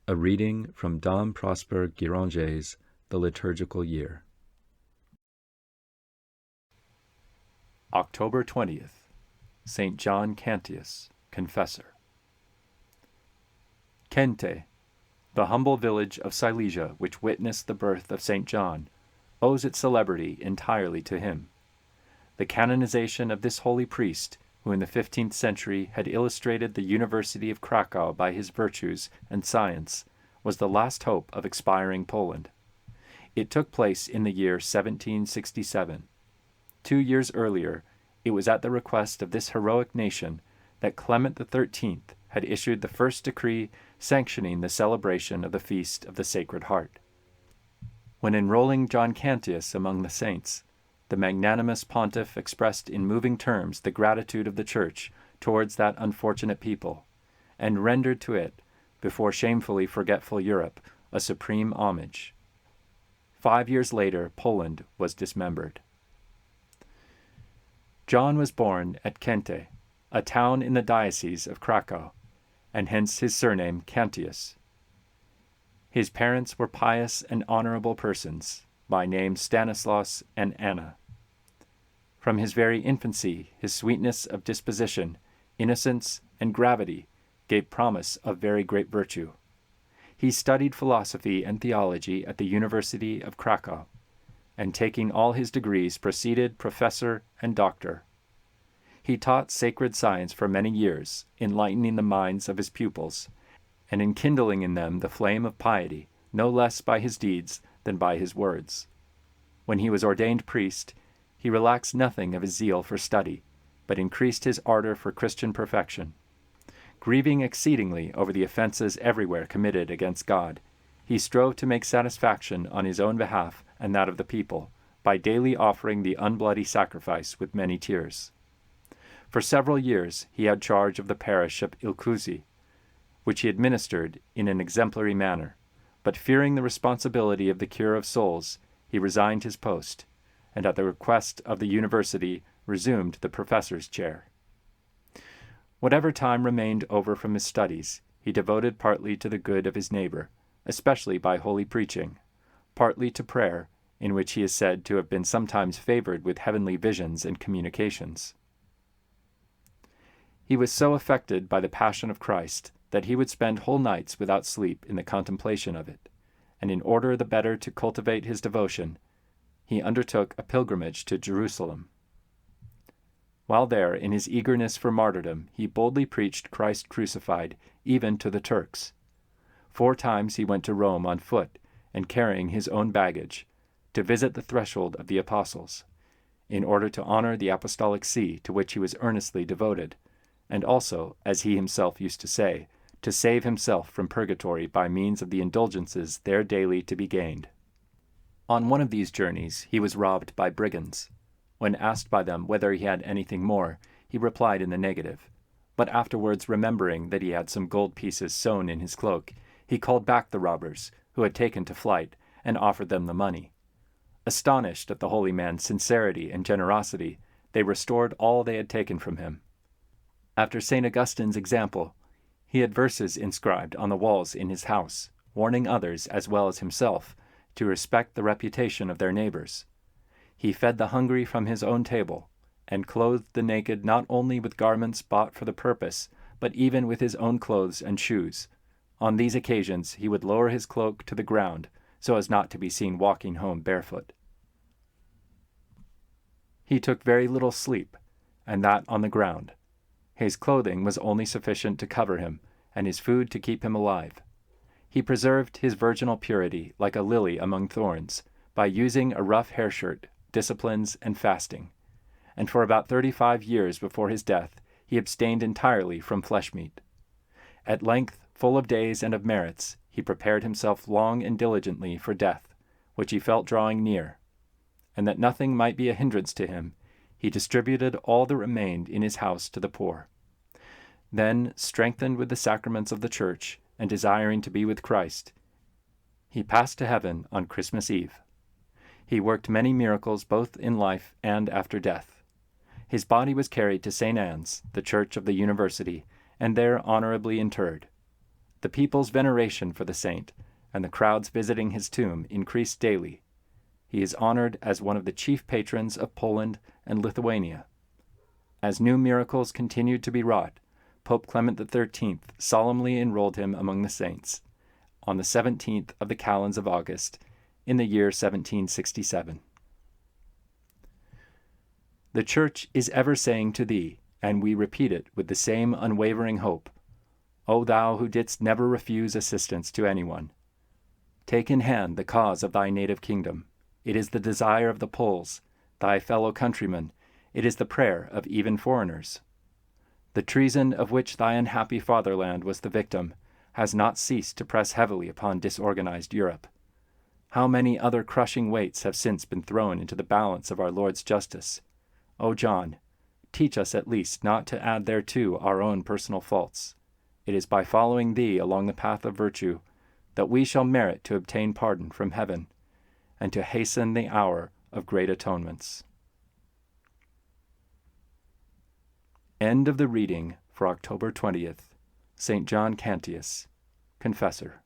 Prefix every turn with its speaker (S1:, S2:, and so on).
S1: A reading from Dom Prosper Guéranger's The Liturgical Year.
S2: October 20th, Saint John Cantius, Confessor. Kęty, the humble village of Silesia which witnessed the birth of Saint John, owes its celebrity entirely to him. The canonization of this holy priest, who in the 15th century had illustrated the University of Kraków by his virtues and science, was the last hope of expiring Poland. It took place in the year 1767. 2 years earlier, it was at the request of this heroic nation that Clement XIII had issued the first decree sanctioning the celebration of the Feast of the Sacred Heart. When enrolling John Cantius among the saints, the magnanimous pontiff expressed in moving terms the gratitude of the Church towards that unfortunate people, and rendered to it, before shamefully forgetful Europe, a supreme homage. 5 years later, Poland was dismembered. John was born at Kęty, a town in the diocese of Kraków, and hence his surname Cantius. His parents were pious and honorable persons, by name Stanislaus and Anna. From his very infancy, his sweetness of disposition, innocence, and gravity gave promise of very great virtue. He studied philosophy and theology at the University of Kraków, and taking all his degrees proceeded professor and doctor. He taught sacred science for many years, enlightening the minds of his pupils, and enkindling in them the flame of piety, no less by his deeds than by his words. When he was ordained priest, he relaxed nothing of his zeal for study, but increased his ardor for Christian perfection. Grieving exceedingly over the offenses everywhere committed against God, he strove to make satisfaction on his own behalf and that of the people, by daily offering the unbloody sacrifice with many tears. For several years he had charge of the parish of Ilkuzi, which he administered in an exemplary manner, but fearing the responsibility of the cure of souls, he resigned his post, and at the request of the university resumed the professor's chair. Whatever time remained over from his studies, he devoted partly to the good of his neighbor, especially by holy preaching, partly to prayer, in which he is said to have been sometimes favored with heavenly visions and communications. He was so affected by the Passion of Christ that he would spend whole nights without sleep in the contemplation of it, and in order the better to cultivate his devotion, he undertook a pilgrimage to Jerusalem. While there, in his eagerness for martyrdom, he boldly preached Christ crucified, even to the Turks. 4 times he went to Rome on foot, and carrying his own baggage, to visit the threshold of the apostles, in order to honor the apostolic see to which he was earnestly devoted, and also, as he himself used to say, to save himself from purgatory by means of the indulgences there daily to be gained. On one of these journeys he was robbed by brigands. When asked by them whether he had anything more, he replied in the negative, but afterwards remembering that he had some gold pieces sewn in his cloak, he called back the robbers, who had taken to flight, and offered them the money. Astonished at the holy man's sincerity and generosity, they restored all they had taken from him. After St. Augustine's example, he had verses inscribed on the walls in his house, warning others as well as himself to respect the reputation of their neighbors. He fed the hungry from his own table, and clothed the naked not only with garments bought for the purpose, but even with his own clothes and shoes. On these occasions he would lower his cloak to the ground, so as not to be seen walking home barefoot. He took very little sleep, and that on the ground. His clothing was only sufficient to cover him, and his food to keep him alive. He preserved his virginal purity like a lily among thorns, by using a rough hair shirt, disciplines, and fasting. And for about 35 years before his death, he abstained entirely from flesh meat. At length, full of days and of merits, he prepared himself long and diligently for death, which he felt drawing near. And that nothing might be a hindrance to him, he distributed all that remained in his house to the poor. Then, strengthened with the sacraments of the Church, and desiring to be with Christ, he passed to heaven on Christmas Eve. He worked many miracles both in life and after death. His body was carried to St. Anne's, the church of the university, and there honorably interred. The people's veneration for the saint and the crowds visiting his tomb increased daily. He is honored as one of the chief patrons of Poland and Lithuania. As new miracles continued to be wrought, Pope Clement XIII solemnly enrolled him among the saints on the 17th of the calends of August in the year 1767. The Church is ever saying to thee, and we repeat it with the same unwavering hope, O thou who didst never refuse assistance to anyone, take in hand the cause of thy native kingdom. It is the desire of the Poles, thy fellow countrymen. It is the prayer of even foreigners. The treason of which thy unhappy fatherland was the victim has not ceased to press heavily upon disorganized Europe. How many other crushing weights have since been thrown into the balance of our Lord's justice? O John, teach us at least not to add thereto our own personal faults. It is by following thee along the path of virtue that we shall merit to obtain pardon from heaven and to hasten the hour of great atonements. End of the reading for October 20th, Saint John Cantius, Confessor.